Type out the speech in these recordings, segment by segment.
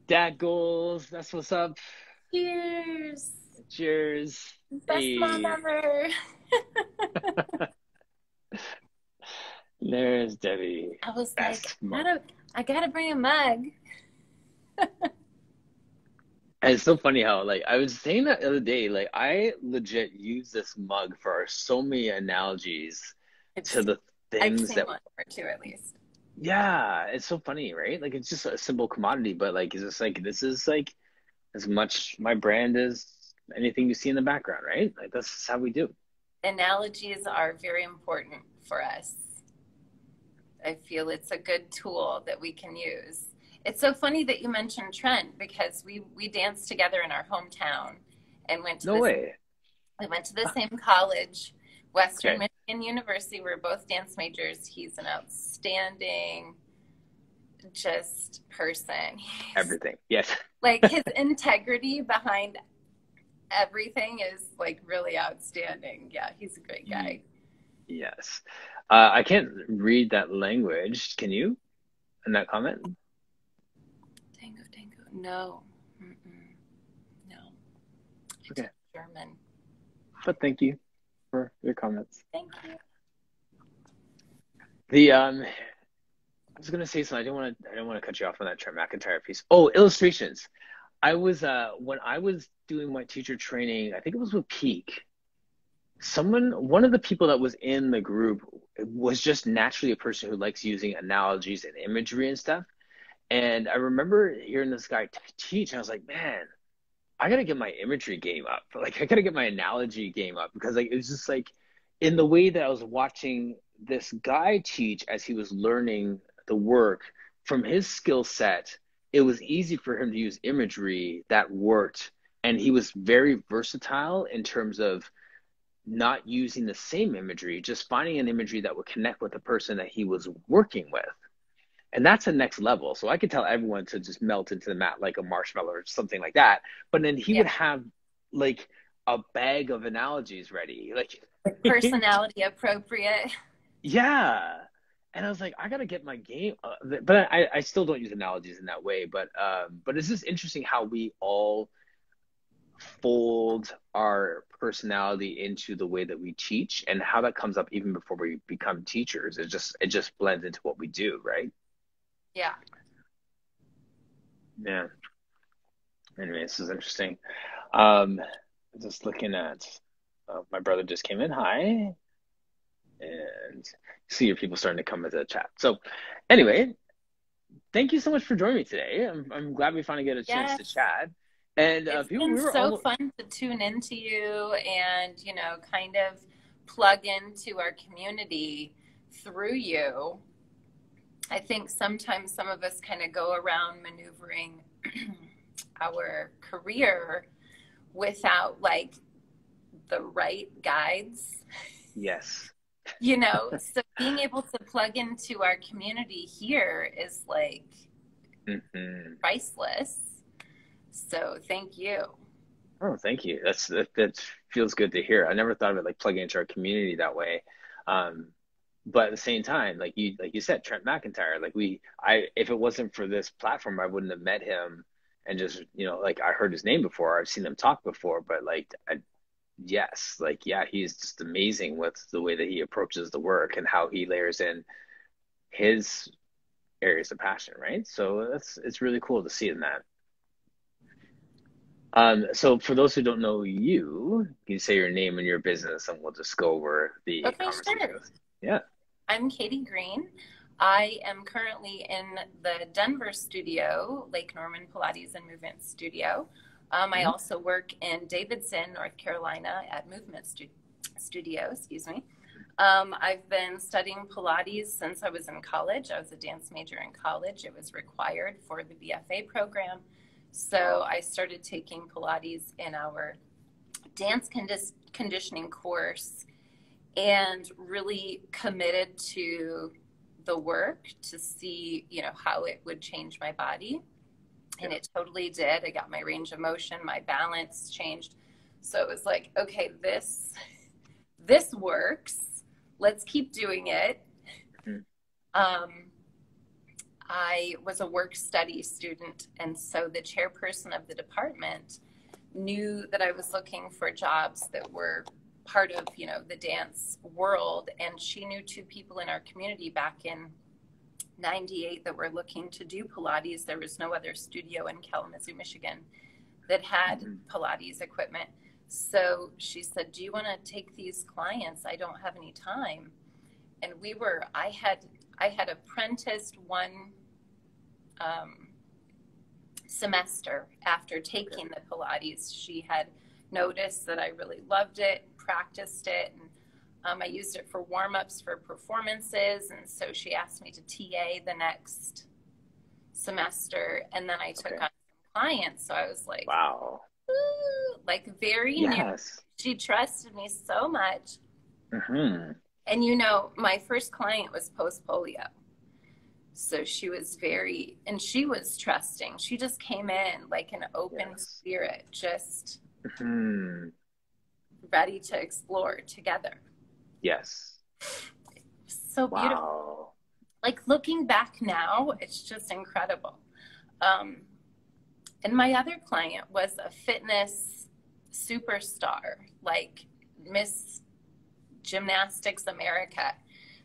Dad goals. That's what's up. Cheers. Cheers. Best mom Hey, ever. there's Debbie. I was like, Best I mom. gotta, I gotta bring a mug. And it's so funny how, like, I was saying that the other day, like, I legit use this mug for so many analogies to the I've things seen that, one or two at least. yeah, it's so funny, right? Like, it's just a simple commodity, but like, it's just like, this is like as much my brand as anything you see in the background, right? Like, that's how we do. Analogies are very important for us. I feel it's a good tool that we can use. It's so funny that you mentioned Trent because we danced together in our hometown and went to No this. way. We went to the same college, Western Okay. Michigan University. We're both dance majors. He's an outstanding just person. He's Everything. Yes. like his integrity behind everything is like really outstanding. Yeah, he's a great guy. Yes. I can't read that language. Can you? In that comment? Tango, tango. No, mm-mm, no. I Okay. took German. But thank you for your comments. Thank you. The I was gonna say something. I don't want to cut you off on that Trent McIntyre piece. Oh, illustrations. I was when I was doing my teacher training, I think it was with Peak. One of the people that was in the group was just naturally a person who likes using analogies and imagery and stuff. And I remember hearing this guy teach, and I was like, man, I gotta get my imagery game up. Like, I gotta get my analogy game up because, like, it was just like in the way that I was watching this guy teach as he was learning the work from his skill set, it was easy for him to use imagery that worked. And he was very versatile in terms of not using the same imagery, just finding an imagery that would connect with the person that he was working with. And that's the next level. So I could tell everyone to just melt into the mat like a marshmallow or something like that. But then he Yeah, would have like a bag of analogies ready. Like, personality appropriate. yeah. And I was like, I gotta get my game. But I still don't use analogies in that way. But it's just interesting how we all fold our personality into the way that we teach and how that comes up even before we become teachers. It just blends into what we do, right? Yeah. Yeah. Anyway, this is interesting. Um, just looking at my brother just came in. Hi, and see your people starting to come into the chat. So, anyway, thank you so much for joining me today. I'm glad we finally get a chance to Yes. chat. And It's people, been we were so almost fun to tune into you and, kind of plug into our community through you. I think sometimes some of us kind of go around maneuvering our career without like the right guides, yes. so being able to plug into our community here is like Hmm. priceless. So thank you. Oh, thank you. That feels good to hear. I never thought of it like plugging into our community that way. Um, but at the same time, like you said, Trent McIntyre, like I if it wasn't for this platform, I wouldn't have met him and just, like I heard his name before, I've seen him talk before, but yes, like yeah, he's just amazing with the way that he approaches the work and how he layers in his areas of passion, right? So it's really cool to see in that. So for those who don't know you, you say your name and your business, and we'll just go over the Okay, conversation. sure. Yeah. I'm Katie Greene. I am currently in the Denver studio, Lake Norman Pilates and Movement Studio. I Mhm. also work in Davidson, North Carolina at Studio, excuse me. I've been studying Pilates since I was in college. I was a dance major in college. It was required for the BFA program. So I started taking Pilates in our dance conditioning course and really committed to the work to see, how it would change my body. And Yeah. it totally did. I got my range of motion, my balance changed. So it was like, okay, this works. Let's keep doing it. Mhm. Um, I was a work study student, and so the chairperson of the department knew that I was looking for jobs that were part of, you know, the dance world, and she knew two people in our community back in '98 that were looking to do Pilates. There was no other studio in Kalamazoo, Michigan that had Pilates equipment. So she said, do you want to take these clients? I don't have any time. And I had apprenticed one semester after taking the Pilates. She had noticed that I really loved it, practiced it, and I used it for warm-ups for performances. And so she asked me to TA the next semester. And then I took on some clients. So I was like, wow. ooh, like very new. She trusted me so much. Mm-hmm. And, you know, my first client was post-polio. So she was and she was trusting. She just came in like an open spirit, just ready to explore together. Yes. So beautiful. Wow. Like looking back now, it's just incredible. And my other client was a fitness superstar, like Miss Gymnastics America.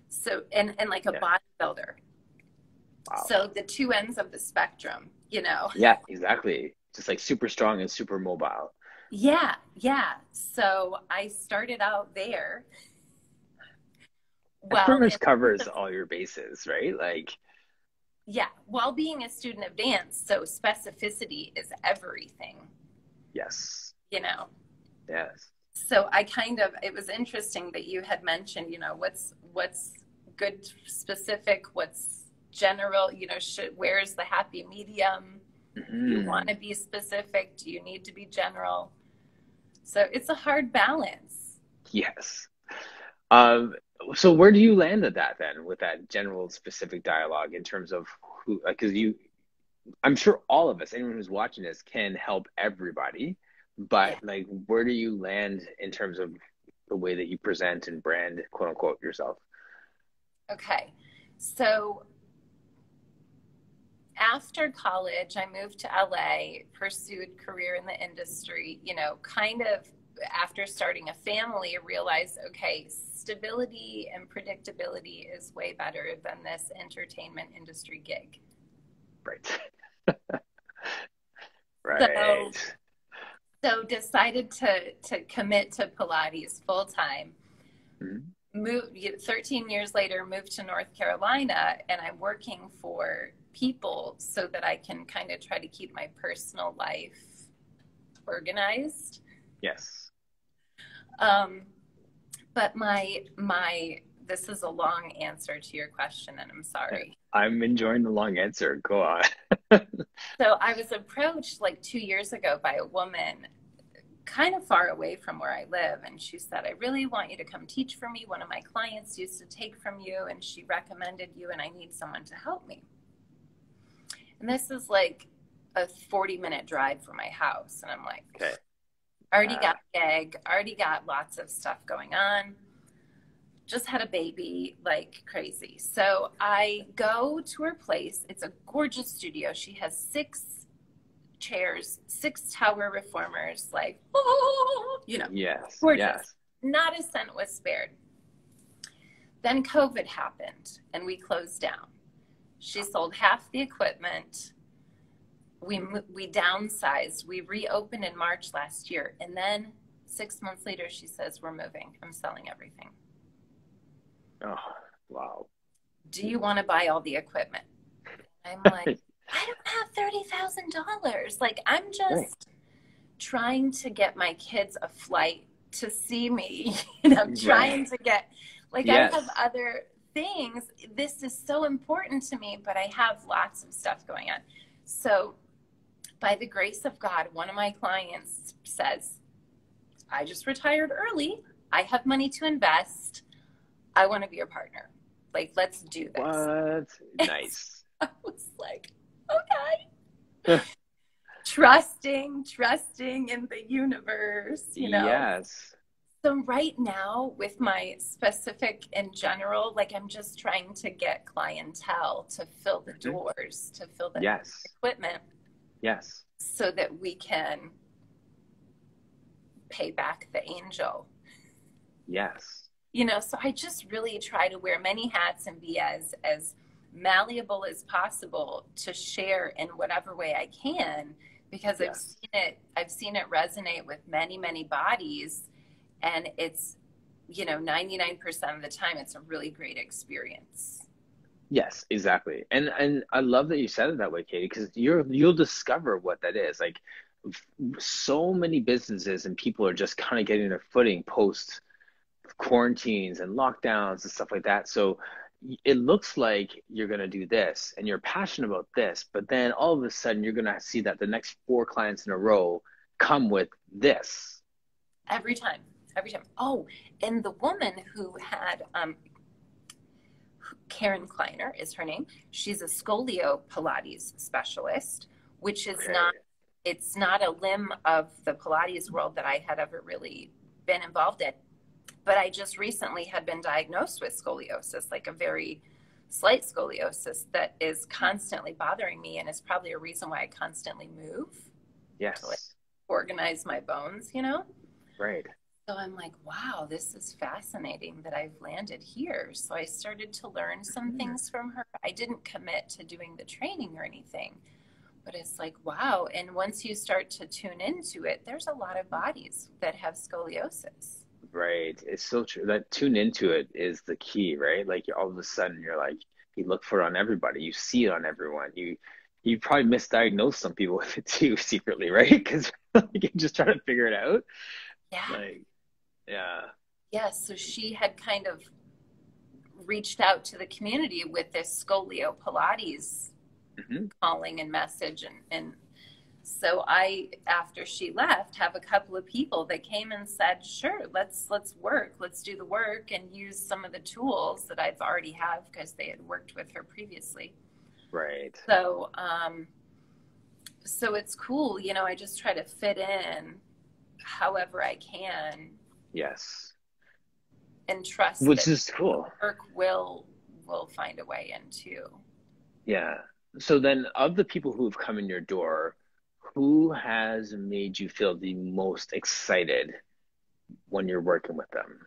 So, and like a bodybuilder. Wow. So the two ends of the spectrum, you know? Yeah, exactly. Just like super strong and super mobile. Yeah. Yeah. So I started out there. It pretty much covers all your bases, right? Like, yeah, while being a student of dance, so specificity is everything. Yes. You know? Yes. So it was interesting that you had mentioned, you know, what's good specific, what's general, you know, where's the happy medium? Do you want to be specific? Do you need to be general? So it's a hard balance. Yes. So where do you land at that then, with that general specific dialogue in terms of who, because I'm sure all of us, anyone who's watching this, can help everybody, but like, where do you land in terms of the way that you present and brand, quote unquote, yourself? Okay. So after college, I moved to LA, pursued career in the industry, you know, kind of after starting a family, I realized, okay, stability and predictability is way better than this entertainment industry gig. Right. Right. So decided to commit to Pilates full time. Moved 13 years later, moved to North Carolina, and I'm working for people so that I can kind of try to keep my personal life organized. Yes. But this is a long answer to your question, and I'm sorry. I'm enjoying the long answer. Go on. So I was approached like 2 years ago by a woman kind of far away from where I live. And she said, I really want you to come teach for me. One of my clients used to take from you, and she recommended you, and I need someone to help me. And this is like a 40-minute drive from my house. And I'm like, okay. Already got a gig, already got lots of stuff going on. Just had a baby like crazy. So I go to her place. It's a gorgeous studio. She has 6 chairs, 6 tower reformers, like, oh, you know, gorgeous. Yes. Not a cent was spared. Then COVID happened and we closed down. She sold half the equipment. We downsized. We reopened in March last year. And then 6 months later, she says, we're moving. I'm selling everything. Oh, wow. Do you want to buy all the equipment? I'm like, I don't have $30,000. Like, I'm just trying to get my kids a flight to see me. And I'm trying to get, like, I have other things. This is so important to me, but I have lots of stuff going on. So by the grace of God, one of my clients says, I just retired early. I have money to invest. I want to be your partner. Like, let's do this. What? Nice. I was like, okay. trusting in the universe, you know? Yes. So right now with my specific in general, like I'm just trying to get clientele to fill the Hmm. doors, to fill the Yes. equipment Yes. so that we can pay back the angel. Yes. So I just really try to wear many hats and be as malleable as possible to share in whatever way I can, because Yes. I've seen it resonate with many, many bodies, and it's 99% of the time it's a really great experience. Yes, exactly. And I love that you said it that way, Katie, because you'll discover what that is. Like so many businesses and people are just kind of getting their footing post quarantines and lockdowns and stuff like that. So it looks like you're going to do this and you're passionate about this, but then all of a sudden you're going to see that the next four clients in a row come with this. Every time, every time. Oh, and the woman who had Karen Kleiner is her name. She's a scolio Pilates specialist, which is Okay. it's not a limb of the Pilates world that I had ever really been involved in. But I just recently had been diagnosed with scoliosis, like a very slight scoliosis that is constantly bothering me and is probably a reason why I constantly move to like Yes. organize my bones. Right. So I'm like, wow, this is fascinating that I've landed here. So I started to learn some Mhm. things from her. I didn't commit to doing the training or anything, but it's like, wow. And once you start to tune into it, there's a lot of bodies that have scoliosis. Right. It's so true. That tune into it is the key, right? Like all of a sudden you're like, you look for it on everybody. You see it on everyone. You probably misdiagnose some people with it too secretly, right? Because you just try to figure it out. Yeah. Like, yeah. Yeah. So she had kind of reached out to the community with this scolio Pilates Hmm. calling and message. And so I, after she left, have a couple of people that came and said, sure, let's work, let's do the work and use some of the tools that I've already have because they had worked with her previously. Right. So it's cool, I just try to fit in however I can Yes. and trust Which that is cool. work will find a way in too. Yeah. So then of the people who have come in your door, who has made you feel the most excited when you're working with them?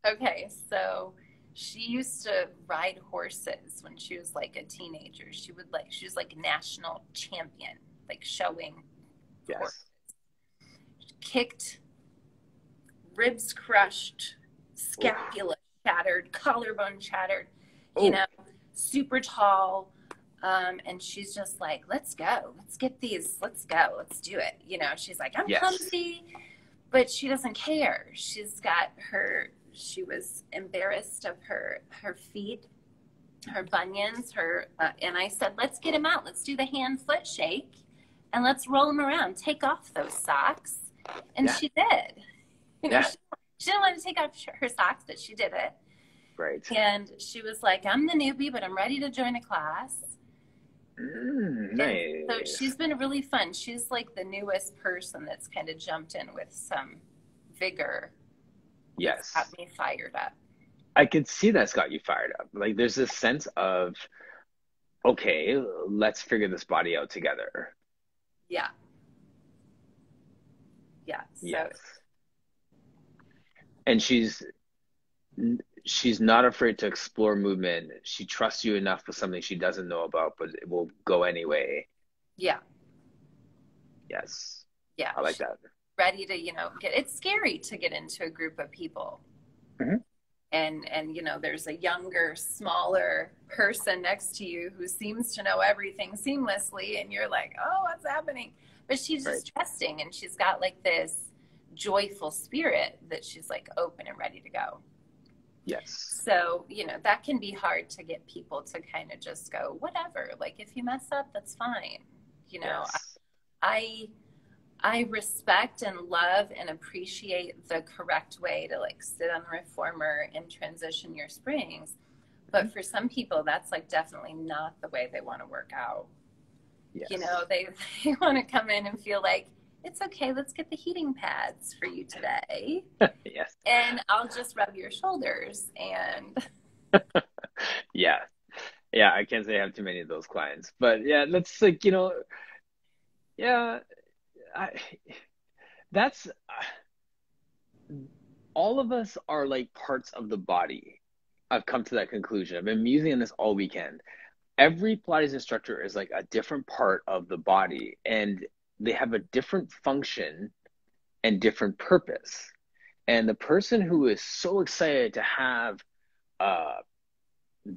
Okay, so she used to ride horses when she was like a teenager. She was like a national champion, like showing horse. Yes. Kicked, ribs crushed, Oof. scapula shattered, collarbone shattered, you Oh, know, super tall. And she's just like, let's go, let's get these, let's go, let's do it. She's like, I'm yes. clumsy, but she doesn't care. She was embarrassed of her feet, her bunions, and I said, let's get them out. Let's do the hand foot shake and let's roll them around. Take off those socks. And Yeah. she did. Yeah. She didn't want to take off her socks, but she did it. Right. And she was like, I'm the newbie, but I'm ready to join a class. And so Nice. she's been really fun. She's like the newest person that's kind of jumped in with some vigor that's got Yes. me fired up. I could see that's got you fired up. Like there's this sense of, okay, let's figure this body out together. Yeah. Yeah. So Yes. And she's not afraid to explore movement. She trusts you enough with something she doesn't know about, but it will go anyway. yeah. Yes. Yeah. I like She's that. ready to, it's scary to get into a group of people. Mhm. And there's a younger, smaller person next to you who seems to know everything seamlessly, and you're like, oh, what's happening? But she's Right. just trusting, and she's got like this joyful spirit that she's like open and ready to go. Yes. So that can be hard to get people to kind of just go, whatever, like if you mess up, that's fine. you know Yes. i I respect and love and appreciate the correct way to like sit on the reformer and transition your springs. Mhm. But for some people, that's like definitely not the way they want to work out. Yes. They, they want to come in and feel like it's okay. Let's get the heating pads for you today. Yes. And I'll just rub your shoulders. And Yeah. Yeah. I can't say I have too many of those clients, but yeah, that's like, yeah, I, that's all of us are like parts of the body. I've come to that conclusion. I've been musing on this all weekend. Every Pilates instructor is like a different part of the body, and they have a different function and different purpose. And the person who is so excited to have uh,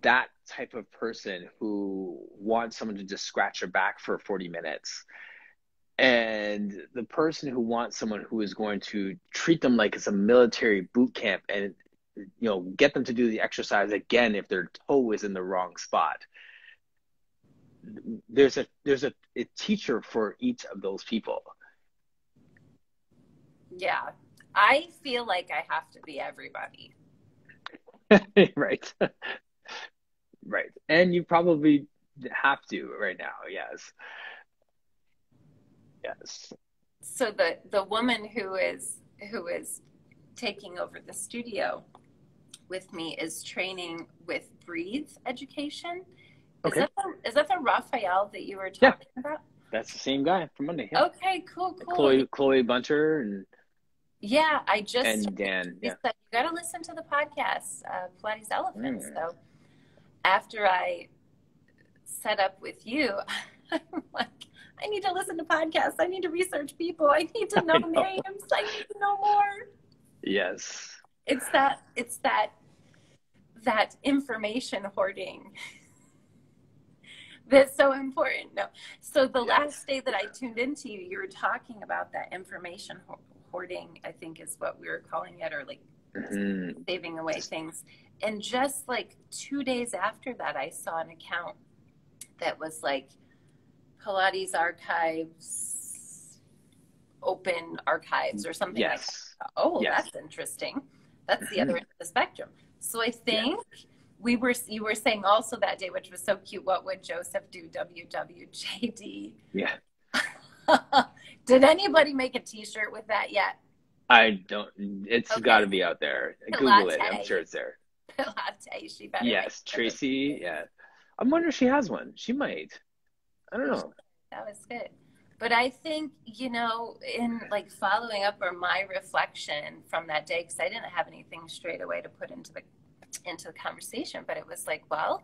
that type of person who wants someone to just scratch their back for 40 minutes, and the person who wants someone who is going to treat them like it's a military boot camp and get them to do the exercise again if their toe is in the wrong spot. There's a teacher for each of those people. yeah, I feel like I have to be everybody. Right. Right. And you probably have to right now. Yes. Yes. So the woman who is taking over the studio with me is training with Breathe Education. Okay. Is that the Raphael that you were Yeah. talking about? That's the same guy from Monday. Yeah. Okay, cool. Chloe Bunter and Yeah, I just and Dan. he Yeah. said you got to listen to the podcast, Pilates Elephants. So after I set up with you, I'm like, I need to listen to podcasts. I need to research people. I need to know names. I need to know more. Yes. It's that information hoarding that's so important. No. So the last day that I tuned into you, you were talking about that information hoarding, I think is what we were calling it, or like saving away things. And just like 2 days after that, I saw an account that was like Pilates archives, open archives or something like that. Oh, that's interesting. That's the other end of the spectrum. So I think you were saying also that day, which was so cute, what would Joseph do? WWJD. Yeah. Did anybody make a t-shirt with that yet? I don't. It's got to be out there. Google it. I'm sure it's there. Pilates. She better. Yes, Tracy. Yeah. I'm wondering if she has one. She might. I don't know. That was good. But I think, in like following up or my reflection from that day, because I didn't have anything straight away to put into the conversation, but it was like, well,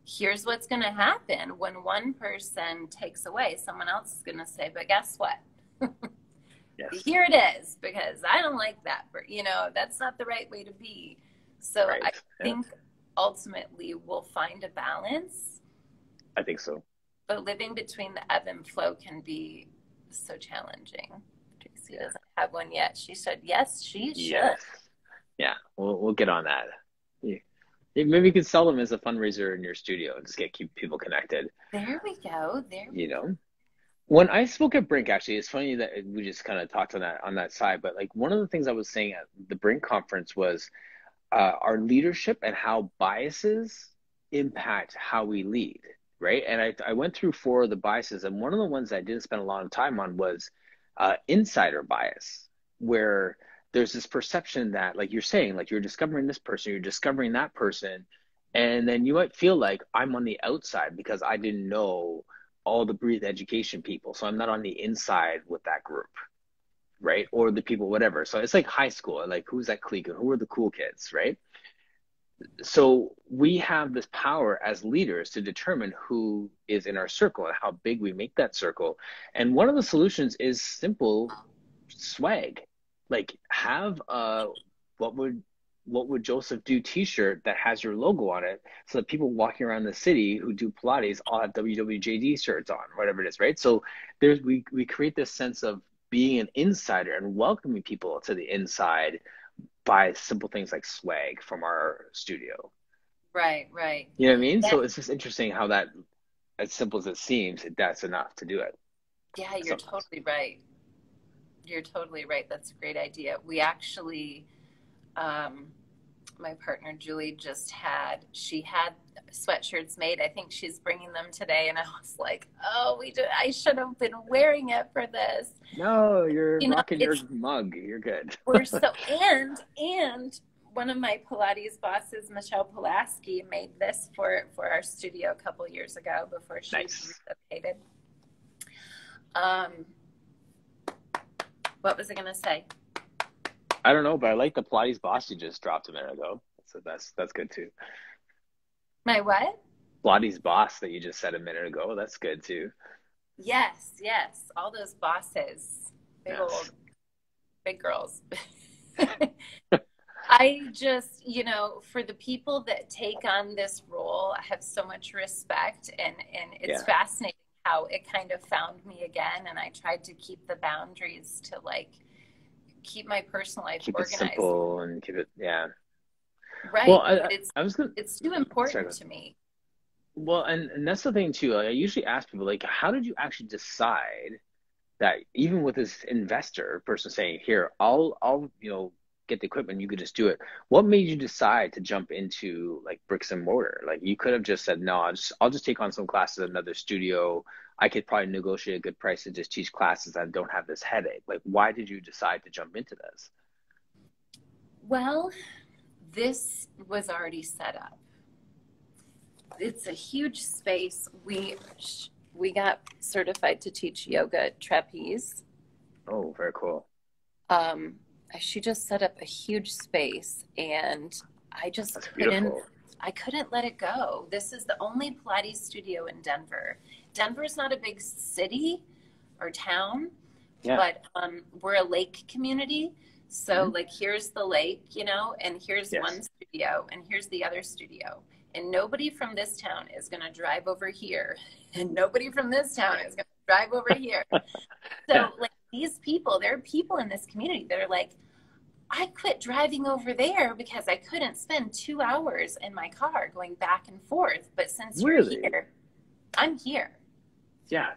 here's what's going to happen when one person takes away, someone else is going to say, but guess what? Yes. Here it is, because I don't like that, but that's not the right way to be. So I think ultimately we'll find a balance. I think so. But living between the ebb and flow can be so challenging. Tracy doesn't have one yet. She said, yes, she should. Yes. Yeah, we'll get on that. Yeah. Maybe you could sell them as a fundraiser in your studio and just keep people connected. There we go. When I spoke at Brink, actually, it's funny that we just kind of talked on that side, but like one of the things I was saying at the Brink conference was our leadership and how biases impact how we lead. Right. And I went through 4 of the biases, and one of the ones I didn't spend a lot of time on was insider bias, where there's this perception that, like you're saying, like you're discovering this person, you're discovering that person, and then you might feel like I'm on the outside because I didn't know all the Breathe Education people, so I'm not on the inside with that group, right? Or the people, whatever. So it's like high school, like who's that clique? Who are the cool kids, right? So we have this power as leaders to determine who is in our circle and how big we make that circle. And one of the solutions is simple swag. Like have what would Joseph do t-shirt that has your logo on it, so that people walking around the city who do Pilates all have WWJD shirts on, whatever it is, right? So we create this sense of being an insider and welcoming people to the inside by simple things like swag from our studio. Right. You know what I mean? So it's just interesting how that, as simple as it seems, that's enough to do it. Yeah, you're totally right. You're totally right. That's a great idea. We actually, my partner Julie she had sweatshirts made. I think she's bringing them today, and I was like, oh, I should have been wearing it for this. No, you're You know, rocking your mug. You're good. we're so and one of my Pilates bosses, Michelle Pulaski, made this for our studio a couple years ago before she Nice. relocated. What was I gonna say? I don't know, but I like the Pilates boss you just dropped a minute ago. So that's good too. My what? Pilates boss that you just said a minute ago. That's good too. Yes, yes. All those bosses, big Yes. old, big girls. I just, for the people that take on this role, I have so much respect, and it's fascinating how it kind of found me again. And I tried to keep the boundaries to keep my personal life Keep organized. it simple and keep it, Right. Well, it's too important to me. Well, and that's the thing too. Like, I usually ask people, like, how did you actually decide that even with this investor person saying, here, I'll get the equipment, you could just do it. What made you decide to jump into like bricks and mortar? Like you could have just said, no, I'll just take on some classes at another studio. I could probably negotiate a good price and just teach classes and don't have this headache. Like, why did you decide to jump into this? Well, this was already set up. It's a huge space. We got certified to teach yoga trapeze. Oh, very cool. She just set up a huge space, and I just couldn't let it go. This is the only Pilates studio in Denver. Denver's not a big city or town, but we're a lake community. So like here's the lake, and here's one studio, and here's the other studio. And nobody from this town is going to drive over here. And nobody from this town is going to drive over here. So like these people, there are people in this community that are like, I quit driving over there because I couldn't spend 2 hours in my car going back and forth. But since you're here, I'm here. Yeah.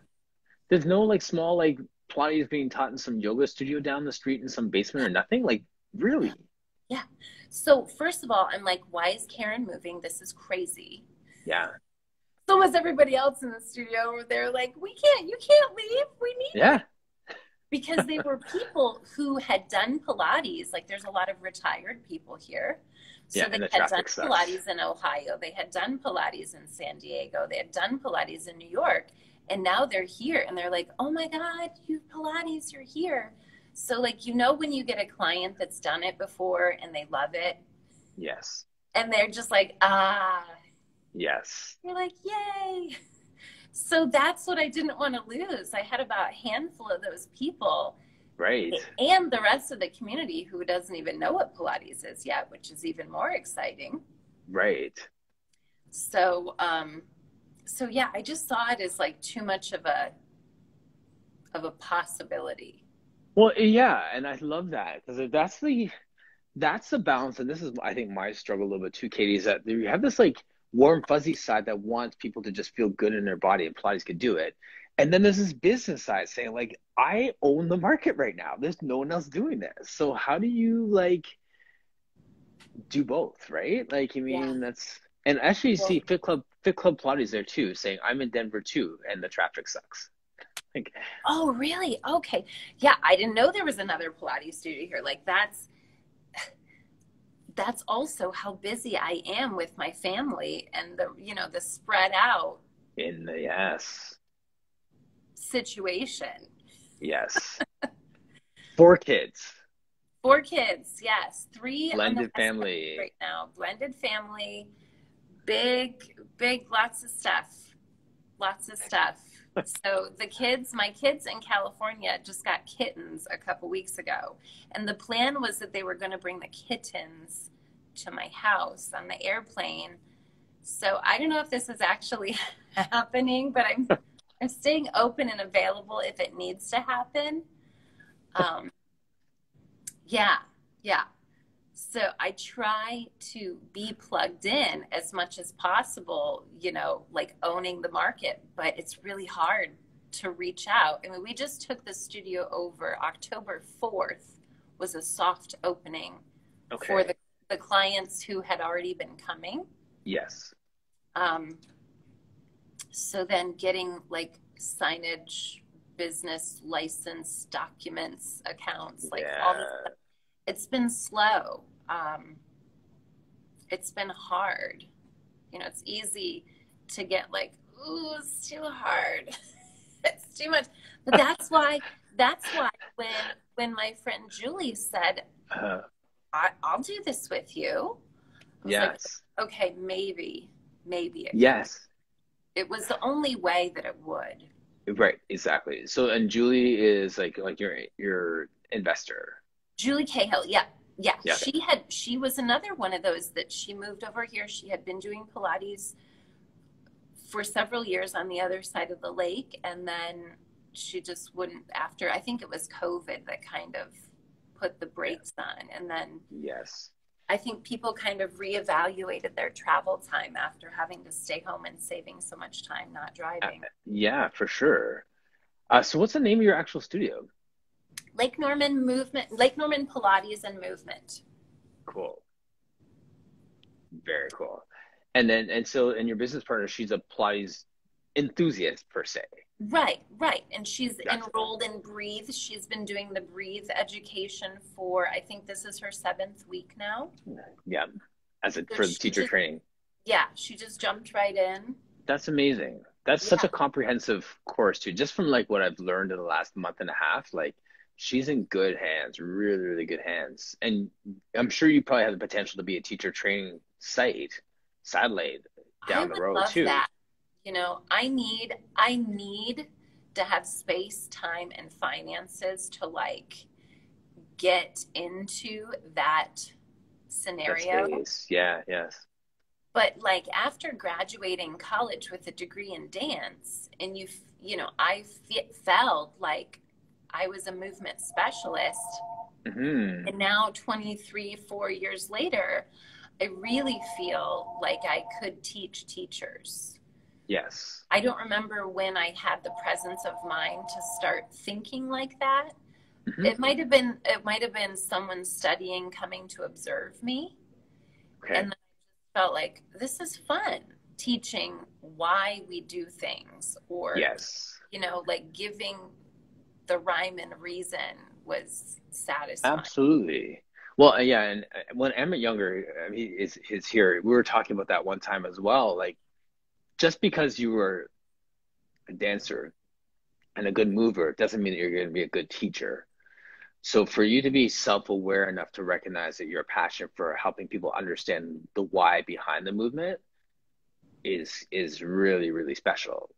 There's no like small like Pilates being taught in some yoga studio down the street in some basement or nothing? Like, really? Yeah. So first of all, I'm like, why is Karen moving? This is crazy. Yeah. So was everybody else in the studio where they're like, you can't leave. We need you. Because they were people who had done Pilates. Like there's a lot of retired people here. So they had done Pilates in Ohio. They had done Pilates in San Diego. They had done Pilates in New York. And now they're here and they're like, oh my God, you Pilates, you're here. So like, when you get a client that's done it before and they love it. Yes. And they're just like, Yes. You're like, yay. So that's what I didn't want to lose. I had about a handful of those people. Right. And the rest of the community who doesn't even know what Pilates is yet, which is even more exciting. Right. So, yeah, I just saw it as like too much of a possibility. Well, yeah, and I love that because that's the balance, and this is I think my struggle a little bit too, Katie, is that you have this like warm fuzzy side that wants people to just feel good in their body, and Pilates could do it, and then there's this business side saying like I own the market right now. There's no one else doing this, so how do you like do both, right? Like I mean that's and actually you see Fit Club Pilates there too, saying I'm in Denver too, and the traffic sucks. Oh, really? Okay. Yeah, I didn't know there was another Pilates studio here. Like that's also how busy I am with my family and the spread out in the situation. Yes. 4 kids. 4 kids, yes. 3 blended family right now. Blended family. Big, lots of stuff. So my kids in California just got Kittens a couple weeks ago. And the plan was that they were going to bring the Kittens to my house on the airplane. So I don't know if this is actually happening, but I'm staying open and available if it needs to happen. Yeah. So I try to be plugged in as much as possible, like owning the market, but it's really hard to reach out. I mean, we just took the studio over. October 4th was a soft opening for the clients who had already been coming. Yes. Um, so then getting like signage, business license documents, accounts, like all this Yeah. stuff. It's been slow. It's been hard. You know, it's easy to get like, ooh, it's too hard. It's too much. But that's why when my friend Julie said, Uh, I'll do this with you, I was like, yes. okay, maybe it can. Yes. It was the only way that it would. Right. Exactly. So, and Julie is like your investor. Julie Cahill, yeah. Yeah, Yeah. she was another one of those that she moved over here. She had been doing Pilates for several years on the other side of the lake, and then she just wouldn't, after I think it was COVID that kind of put the Yeah. brakes on. And then Yes. I think people kind of reevaluated their travel time after having to stay home and saving so much time not Uh, driving. yeah, for sure. So what's the name of your actual studio? Lake Norman Pilates and Movement. Cool. Very cool. And your business partner, she's a Pilates enthusiast per se. Right, right. And she's Gotcha. enrolled in Breathe. She's been doing the Breathe education for, I think this is her 7th week now. Yeah. So For the teacher training. yeah, she just jumped right in. That's amazing. That's such Yeah, a comprehensive course too. Just from like what I've learned in the last month and a half, like she's in good hands, really, really good hands. And I'm sure you probably have the potential to be a teacher training satellite I down the would road love too. that. You know, I need to have space, time, and finances to like get into that That scenario. space. Yeah, yes. But like after graduating college with a degree in dance, and you know, felt like I was a movement specialist, Hmm. and now 4 years later, I really feel like I could teach teachers. Yes. I don't remember when I had the presence of mind to start thinking like that. Hmm. It might have been someone studying coming to observe me, Okay. and felt like this is fun, teaching why we do things, or Yes. like giving the rhyme and reason was satisfying. Absolutely. Well, yeah, and when Emmett Younger, he is here, we were talking about that one time as well. Like, just because you were a dancer and a good mover doesn't mean that you're going to be a good teacher. So for you to be self-aware enough to recognize that your passion for helping people understand the why behind the movement is really, really special,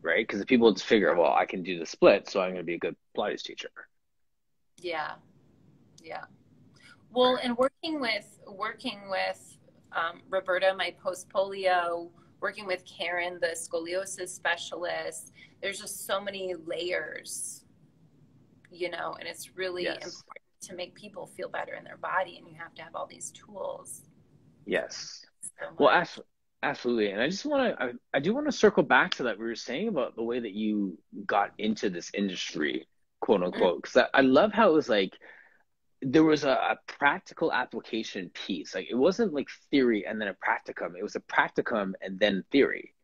right? Because if people just figure, well, I can do the split, so I'm going to be a good Pilates teacher. Yeah, yeah. Well, and working with Roberta, my post polio, working with Karen, the scoliosis specialist. There's just so many layers, and it's really Yes. important to make people feel better in their body, and you have to have all these tools. Yes. So Well, much. absolutely. And I do want to circle back to that we were saying about the way that you got into this industry, quote Mm, unquote. Because I love how it was like there was a practical application piece. Like it wasn't like theory and then a practicum. It was a practicum and then theory,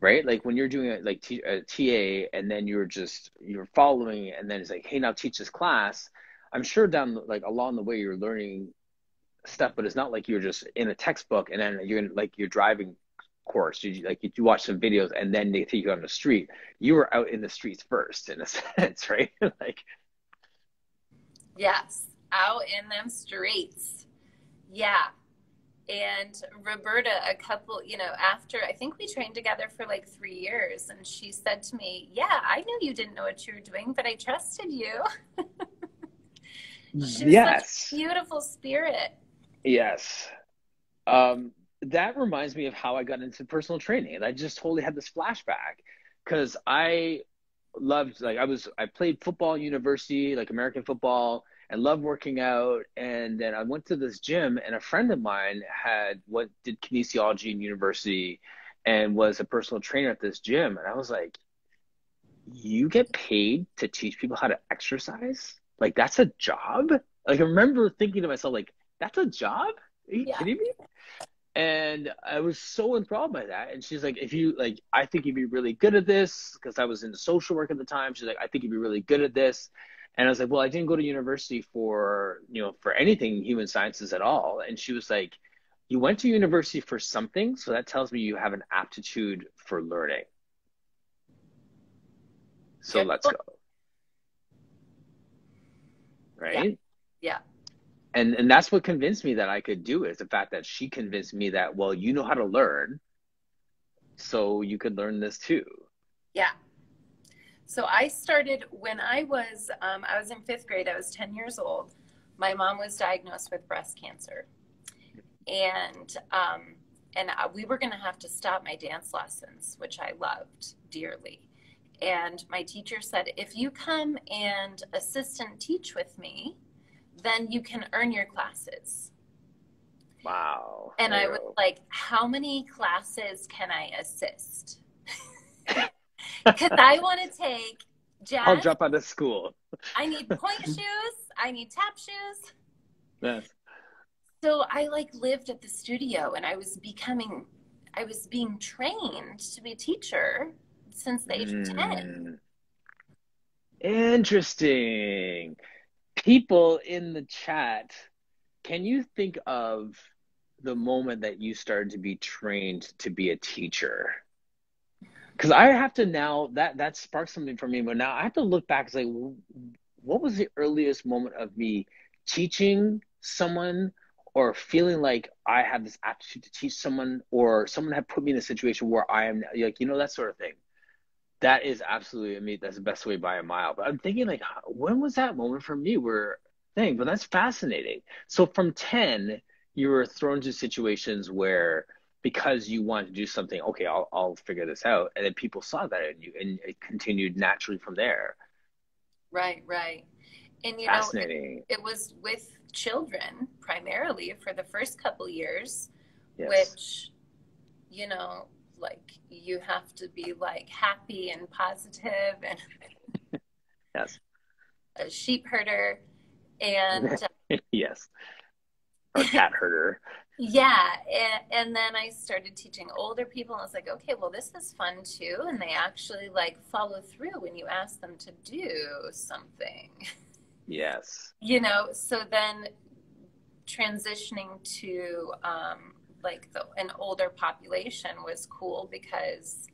right? Like when you're doing a TA and then you're following and then it's like, hey, now teach this class. I'm sure down like along the way you're learning stuff, but it's not like you're just in a textbook and then you're in like your driving course. You watch some videos and then they take you on the street. You were out in the streets first, in a sense, right? Like, yes, out in them streets. Yeah. And Roberta, after I think we trained together for like 3 years, and she said to me, yeah, I knew you didn't know what you were doing, but I trusted you. She was such a yes, beautiful spirit. yes. That reminds me of how I got into personal training, and I just totally had this flashback because I loved I played football in university, like American football, and loved working out. And then I went to this gym, and a friend of mine did kinesiology in university and was a personal trainer at this gym. And I was like, you get paid to teach people how to exercise? Like that's a job? Like I remember thinking to myself, like, that's a job? Are you Yeah. kidding me? And I was so enthralled by that. And she's like, if you like, I think you'd be really good at this, because I was in social work at the time. She's like, I think you'd be really good at this. And I was like, well, I didn't go to university for, for anything human sciences at all. And she was like, you went to university for something, so that tells me you have an aptitude for learning. So Good. let's go, Yeah. right? Yeah. And that's what convinced me that I could do it, is the fact that she convinced me that, well, you know how to learn, so you could learn this too. Yeah. So I started when I was in fifth grade. I was 10 years old. My mom was diagnosed with breast cancer, and we were going to have to stop my dance lessons, which I loved dearly. And my teacher said, if you come and assistant teach with me, then you can earn your classes. Wow. And There I you was go. like, how many classes can I assist? Because I want to take I'll jazz. drop out of school. I need point shoes. I need tap shoes. Yes. So I like lived at the studio, and I was being trained to be a teacher since the age of 10. Mm, interesting. People in the chat, can you think of the moment that you started to be trained to be a teacher? Because I have to now, that sparks something for me, but now I have to look back and say, what was the earliest moment of me teaching someone, or feeling like I have this aptitude to teach someone, or someone had put me in a situation where I am like, that sort of thing. That is absolutely, I mean, that's the best way by a mile. But I'm thinking, like, when was that moment for me where thing? But that's fascinating. So from 10, you were thrown into situations where, because you wanted to do something, okay, I'll figure this out. And then people saw that in you, and it continued naturally from there. Right, right. And Fascinating. it was with children primarily for the first couple years, Yes. which, like you have to be like happy and positive and Yes. a sheep herder. And Yes. Or cat herder. yeah, and then I started teaching older people, and I was like, okay, well, this is fun too. And they actually like follow through when you ask them to do something. Yes. So then transitioning to like an older population was cool because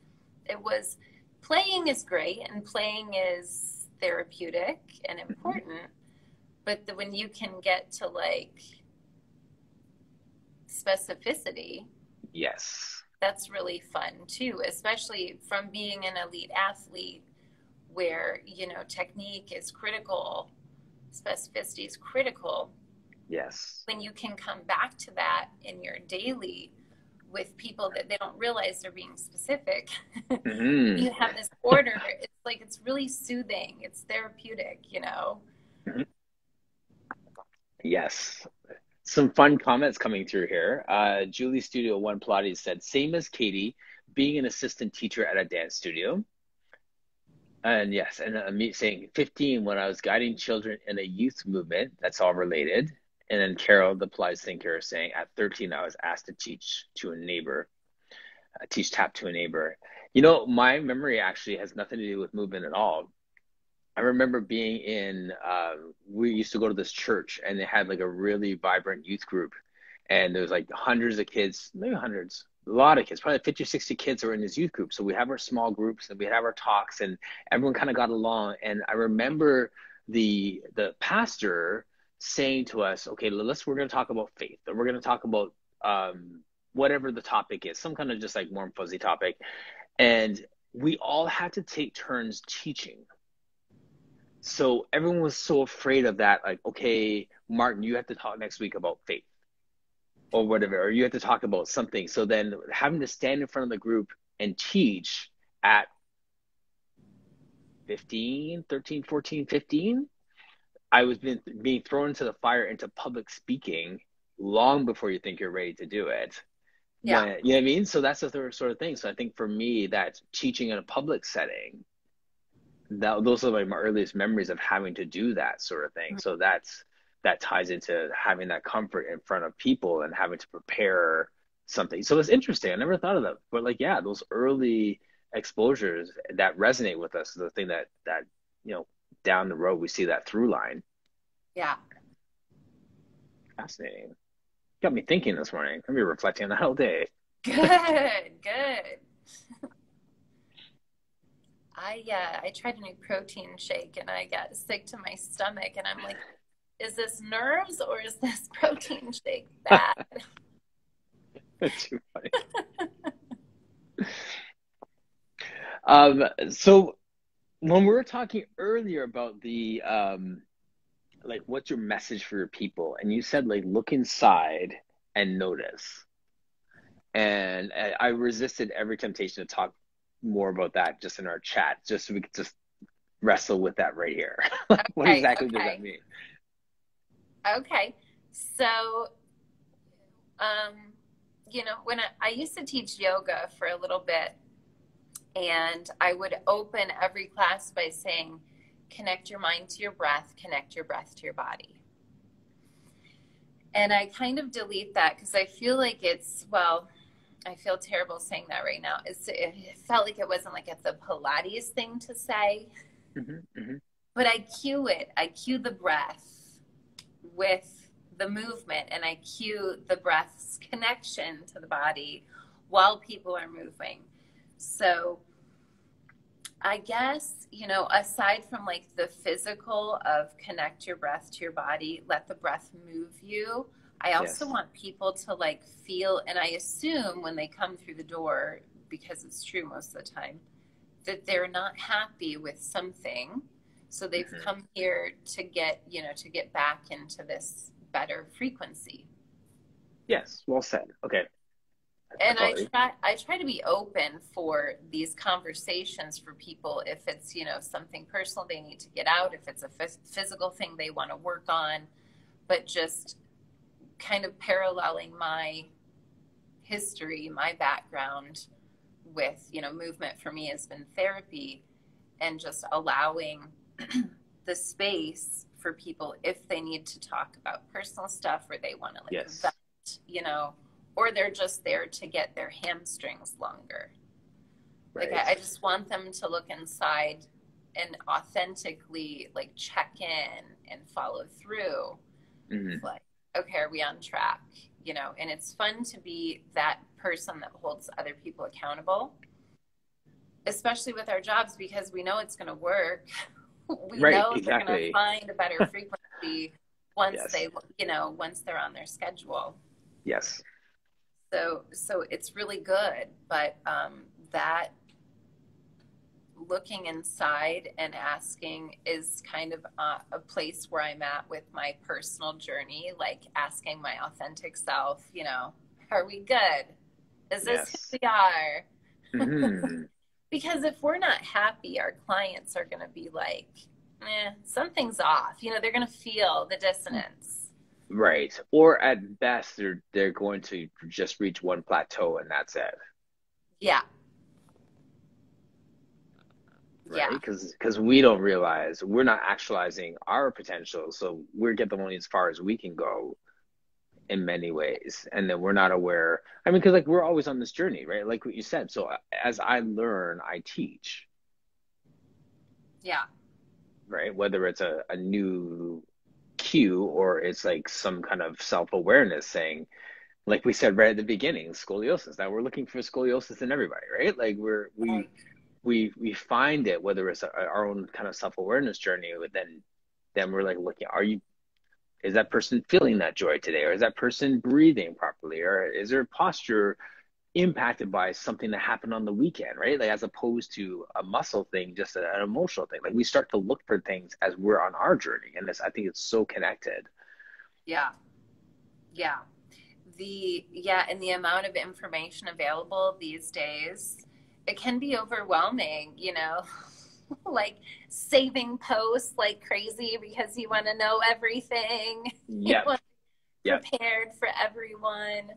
it was playing is great and playing is therapeutic and Mhm. important, but when you can get to like specificity, Yes. that's really fun too, especially from being an elite athlete where technique is critical, specificity is critical. Yes. When you can come back to that in your daily with people that they don't realize they're being specific, Hmm. you have this order. It's like it's really soothing. It's therapeutic. Yes. Some fun comments coming through here. Julie Studio One Pilates said, same as Katie, being an assistant teacher at a dance studio. And yes, and me saying 15 when I was guiding children in a youth movement. That's all related. And then Carol, the Pilates thinker, saying at 13 I was asked to teach to a neighbor, teach tap to a neighbor. My memory actually has nothing to do with movement at all. I remember being we used to go to this church, and they had like a really vibrant youth group. And there was like hundreds of kids, maybe hundreds, a lot of kids, probably 50 or 60 kids were in this youth group. So we have our small groups, and we have our talks, and everyone kind of got along. And I remember the pastor saying to us, okay, we're going to talk about faith, or we're going to talk about whatever the topic is, some kind of just like warm, fuzzy topic. And we all had to take turns teaching. So everyone was so afraid of that, like, okay, Martin, you have to talk next week about faith or whatever, or you have to talk about something. So then having to stand in front of the group and teach at 15, 13, 14, 15, I was being thrown into the fire into public speaking long before you think you're ready to do it. Yeah. When, you know what I mean? So that's the sort of thing. So I think for me, that teaching in a public setting, those are like my earliest memories of having to do that sort of thing. So that ties into having that comfort in front of people and having to prepare something. So it's interesting. I never thought of that, but like, yeah, those early exposures that resonate with us is the thing that you know down the road we see that through line. Yeah. Fascinating. Got me thinking this morning. I'm be reflecting on that all day. Good, good. I tried a new protein shake and I got sick to my stomach and I'm like, is this nerves or is this protein shake bad? That's too funny. So when we were talking earlier about the like what's your message for your people, and you said like look inside and notice, and I resisted every temptation to talk more about that just in our chat, just so we could just wrestle with that right here. What Okay, exactly does that okay. mean? Okay. So, um, when I used to teach yoga for a little bit, and I would open every class by saying, connect your mind to your breath, connect your breath to your body. And I kind of delete that because I feel like I feel terrible saying that right now. It felt like it wasn't like the Pilates thing to say, Hmm. but I cue it. I cue the breath with the movement, and I cue the breath's connection to the body while people are moving. So I guess, aside from like the physical of connect your breath to your body, let the breath move you, I also Yes. want people to like feel, and I assume when they come through the door, because it's true most of the time, that they're not happy with something. So they've Hmm. come here to get back into this better frequency. Yes. Well said. Okay. I And follow you. I try to be open for these conversations for people if it's something personal they need to get out, if it's a physical thing they want to work on, but just kind of paralleling my history, my background with movement for me has been therapy, and just allowing the space for people if they need to talk about personal stuff or they want to like Yes. vent, or they're just there to get their hamstrings longer. Like Right. I just want them to look inside and authentically like check in and follow through. Hmm. Like, okay, are we on track? And it's fun to be that person that holds other people accountable, especially with our jobs because we know it's going to work. We Right. know they're going to Exactly. find a better frequency once Yes. once they're on their schedule. Yes. So it's really good, but that looking inside and asking is kind of a place where I'm at with my personal journey, like asking my authentic self, are we good? Is this who Yes. we are? Hmm. Because if we're not happy, our clients are going to be like, something's off. They're going to feel the dissonance. Right. Or at best, they're going to just reach one plateau and that's it. Yeah. Right? Yeah. Because we don't realize we're not actualizing our potential, so we're getting only as far as we can go in many ways, and then we're not aware. I mean, because like we're always on this journey, right? Like what you said. So as I learn, I teach, Yeah. right? Whether it's a new cue or it's like some kind of self-awareness saying, like we said right at the beginning, scoliosis. Now we're looking for scoliosis in everybody, right? Like Right. we find it, whether it's our own kind of self-awareness journey, but then we're like looking, is that person feeling that joy today, or is that person breathing properly, or is their posture impacted by something that happened on the weekend, right? Like as opposed to a muscle thing, just an emotional thing. Like we start to look for things as we're on our journey, and this I think it's so connected. Yeah. Yeah. And the amount of information available these days, it can be overwhelming, like saving posts like crazy because you want to know everything. You Yep. want to be Yep. prepared for everyone.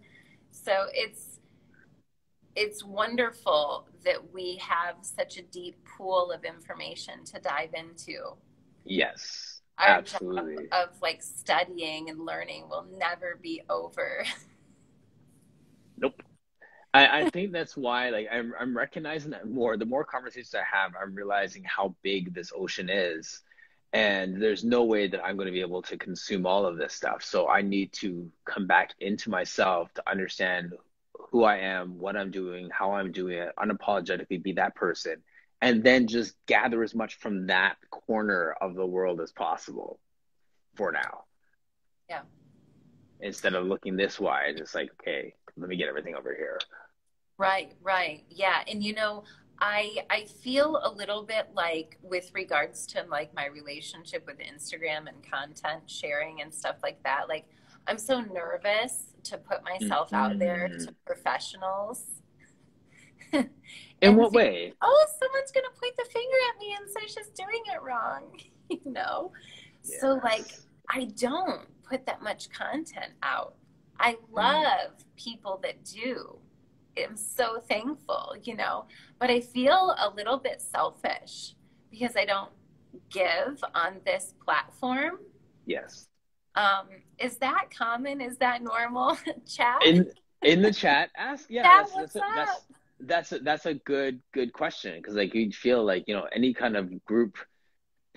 So it's wonderful that we have such a deep pool of information to dive into. Yes. our job Absolutely. of like studying and learning will never be over. Nope. I think that's why like I'm recognizing that more. The more conversations I have, I'm realizing how big this ocean is. And there's no way that I'm going to be able to consume all of this stuff. So I need to come back into myself to understand who I am, what I'm doing, how I'm doing it, unapologetically be that person, and then just gather as much from that corner of the world as possible for now. Yeah. Instead of looking this wide, it's like, okay, let me get everything over here. Right, right. Yeah. And I feel a little bit like with regards to like my relationship with Instagram and content sharing and stuff like that, like I'm so nervous to put myself out there Mm-hmm. to professionals In and what think, way? oh, someone's gonna point the finger at me and say she's doing it wrong, you know? So like Yes. I don't put that much content out. I Mm. love people that do. I'm so thankful, but I feel a little bit selfish because I don't give on this platform. Yes. Um, is that common? Is that normal, chat? In in the chat, ask. Yeah, Chat, that's what's up? that's a good question because like you'd feel like any kind of group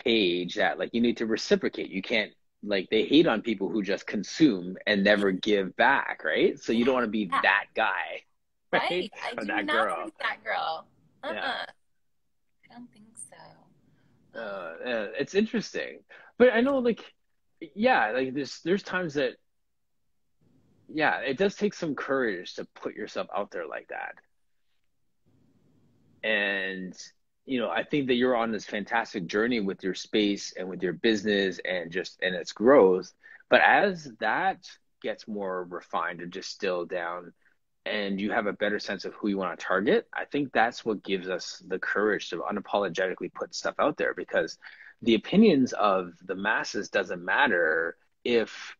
page that like you need to reciprocate. You can't like they hate on people who just consume and never give back, right? So you don't want to be Yeah, that guy, right? right. I Or do that not want girl. to be that girl. Yeah. I don't think so. It's interesting, but I know like yeah, like there's times that yeah, it does take some courage to put yourself out there like that. And I think that you're on this fantastic journey with your space and with your business and just and its growth. But as that gets more refined or distilled down and you have a better sense of who you want to target, I think that's what gives us the courage to unapologetically put stuff out there because the opinions of the masses doesn't matter if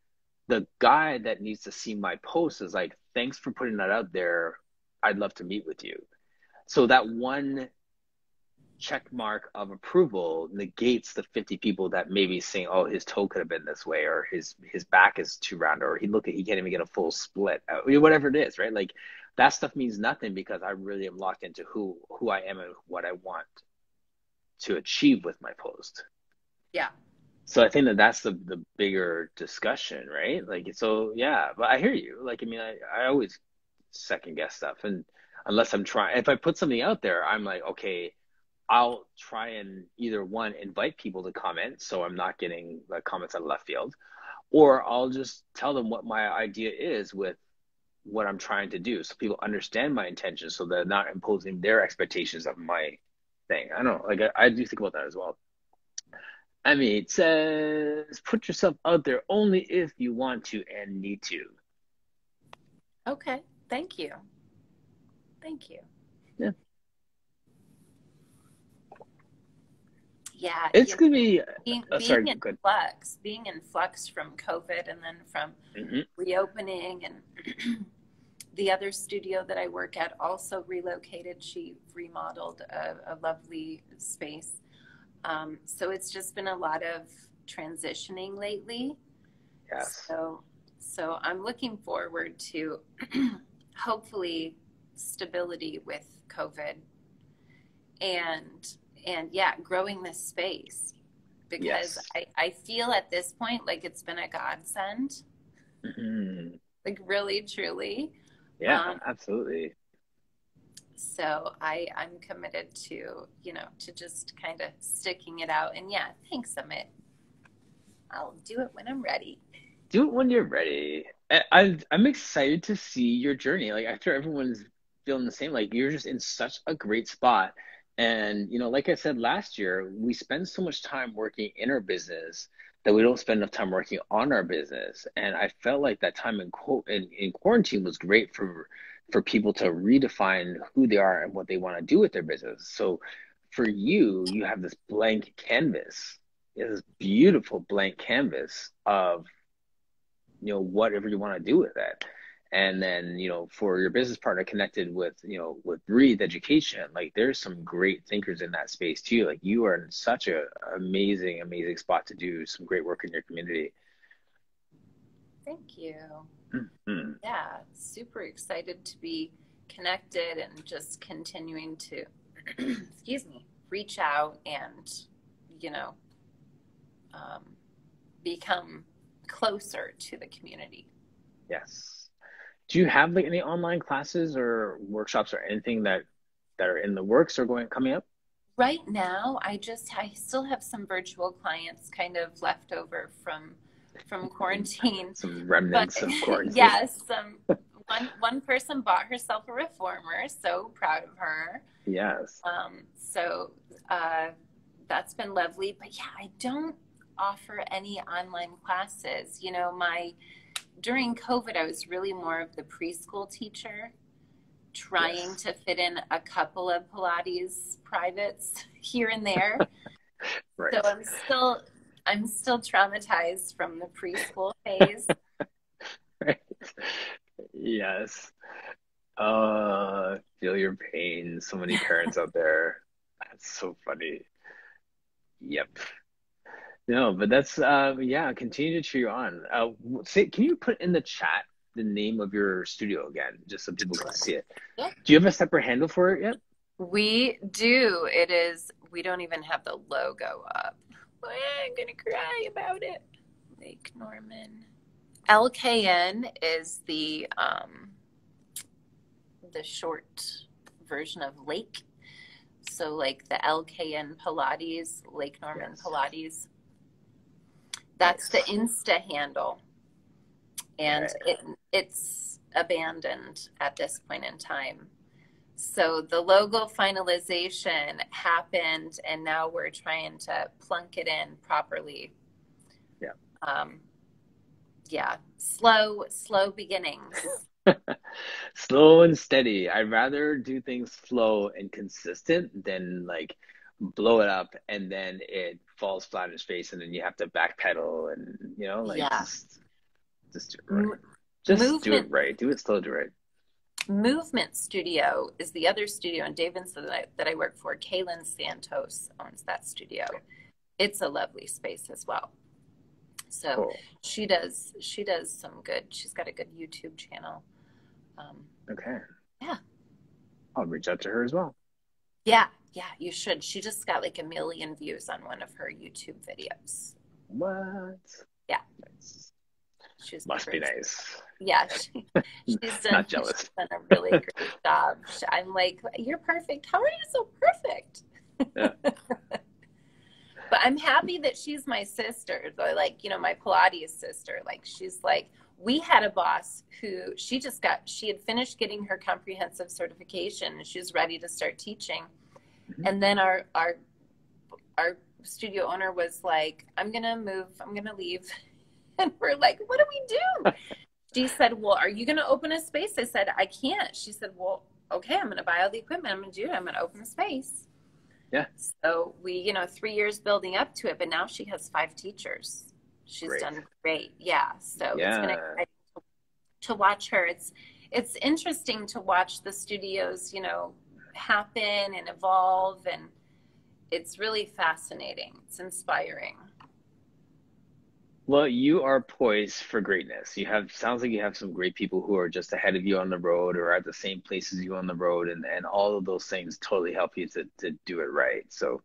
the guy that needs to see my post is like, thanks for putting that out there. I'd love to meet with you. So that one check mark of approval negates the 50 people that maybe saying, oh, his toe could have been this way, or his back is too round, or he can't even get a full split, whatever it is, right? Like that stuff means nothing because I really am locked into who I am and what I want to achieve with my post. Yeah. So I think that that's the bigger discussion, right? Like so, yeah. But I hear you. Like I mean, I always second guess stuff, and unless I'm trying, if I put something out there, I'm like, okay, I'll try and either one invite people to comment so I'm not getting like comments out of left field, or I'll just tell them what my idea is with what I'm trying to do so people understand my intentions so they're not imposing their expectations of my thing. I don't know, like I do think about that as well. I mean, it says put yourself out there only if you want to and need to. Okay. Thank you. Thank you. Yeah. Yeah. It's gonna be Being sorry, in good. flux, being in flux from COVID and then from Hmm. reopening and the other studio that I work at also relocated. She remodeled a lovely space. So it's just been a lot of transitioning lately. Yes. So I'm looking forward to hopefully stability with COVID and yeah, growing this space because Yes. I feel at this point like it's been a godsend, Hmm. like really truly. Yeah, Um, absolutely. so I'm committed to, to just kind of sticking it out. And yeah, thanks, Amit. I'll do it when I'm ready. Do it when you're ready. I'm excited to see your journey. Like after everyone's feeling the same, like you're just in such a great spot. And like I said last year, we spend so much time working in our business that we don't spend enough time working on our business. And I felt like that time in quarantine was great for people to redefine who they are and what they want to do with their business. So for you, you have this blank canvas. You have this beautiful blank canvas of whatever you want to do with it. And then, for your business partner connected with, with Breathe Education, like there's some great thinkers in that space too. Like you are in such a amazing, amazing spot to do some great work in your community. Thank you. Mm-hmm. Yeah, super excited to be connected and just continuing to, excuse me, reach out and, you know, become closer to the community. Yes. Do you have like any online classes or workshops or anything that are in the works or coming up? Right now, I still have some virtual clients kind of left over from quarantine, Some but remnants of quarantine. yes, one person bought herself a reformer, so proud of her. Yes. So that's been lovely. But yeah, I don't offer any online classes. During COVID, I was really more of the preschool teacher, trying Yes. to fit in a couple of Pilates privates here and there. So Right. I'm still traumatized from the preschool phase. Right. Yes. Feel your pain. So many parents out there. That's so funny. Yep. No, but that's yeah, continue to cheer you on. Can you put in the chat the name of your studio again, just so people can see it? Yep. Do you have a separate handle for it yet? We do. We don't even have the logo up. I'm gonna cry about it. Lake Norman. LKN is the short version of Lake. So like the LKN Pilates, Lake Norman Yes. Pilates. That's the Nice. Insta handle. And Okay. it's abandoned at this point in time. So the logo finalization happened, and now we're trying to plunk it in properly. Yeah. Yeah, slow beginnings. Slow and steady. I'd rather do things slow and consistent than like blow it up and then it falls flat in its face and then you have to backpedal and like Yeah, just do it right. Just do it movement right. Do it slow, do it right. movement studio is the other studio in Davidson that I work for. Kaylin Santos owns that studio. Okay. It's a lovely space as well. So Cool. she does some good. She's got a good YouTube channel. Okay. Yeah, I'll reach out to her as well. yeah, yeah. You should. She just got like 1 million views on one of her YouTube videos. What? Yeah, Nice. she's Must be great. nice. Yeah, she's done Not she's jealous. done a really great job. I'm like, you're perfect. How are you so perfect? Yeah. But I'm happy that she's my sister, like, my Pilates sister. Like, she's like, we had a boss who she had finished getting her comprehensive certification and she was ready to start teaching. Mhm. And then our studio owner was like, I'm going to move, I'm going to leave. And we're like, what do we do? She said, well, are you going to open a space? I said, I can't. She said, well, okay, I'm going to buy all the equipment. I'm going to do it. I'm going to open a space. Yeah. So we, 3 years building up to it, but now she has 5 teachers. She's Great. done great. Yeah. So it's been Yeah. exciting to watch her. It's interesting to watch the studios, happen and evolve, and it's really fascinating. It's inspiring. Well, you are poised for greatness. Sounds like you have some great people who are just ahead of you on the road or at the same place as you on the road, and all of those things totally help you to do it right. So,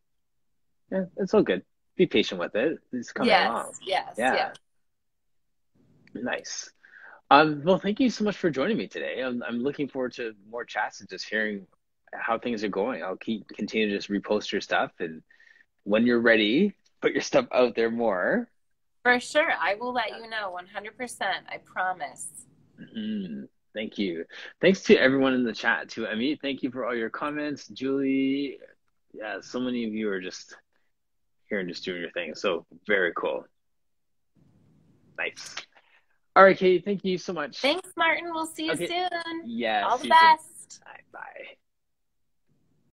yeah, it's all good. Be patient with it. It's coming Yes, along. yes, Yeah, yes. nice. Well, thank you so much for joining me today. I'm looking forward to more chats and just hearing how things are going. I'll continue to just repost your stuff, and when you're ready, put your stuff out there more. For sure. I will let you know 100%. I promise. Mhm. Thank you. Thanks to everyone in the chat too. Amit, thank you for all your comments. Julie, yeah, so many of you are just here and just doing your thing. So very cool. Nice. All right, Katie, thank you so much. Thanks, Martin. We'll see you Okay. soon. Yeah, All the see you soon. best.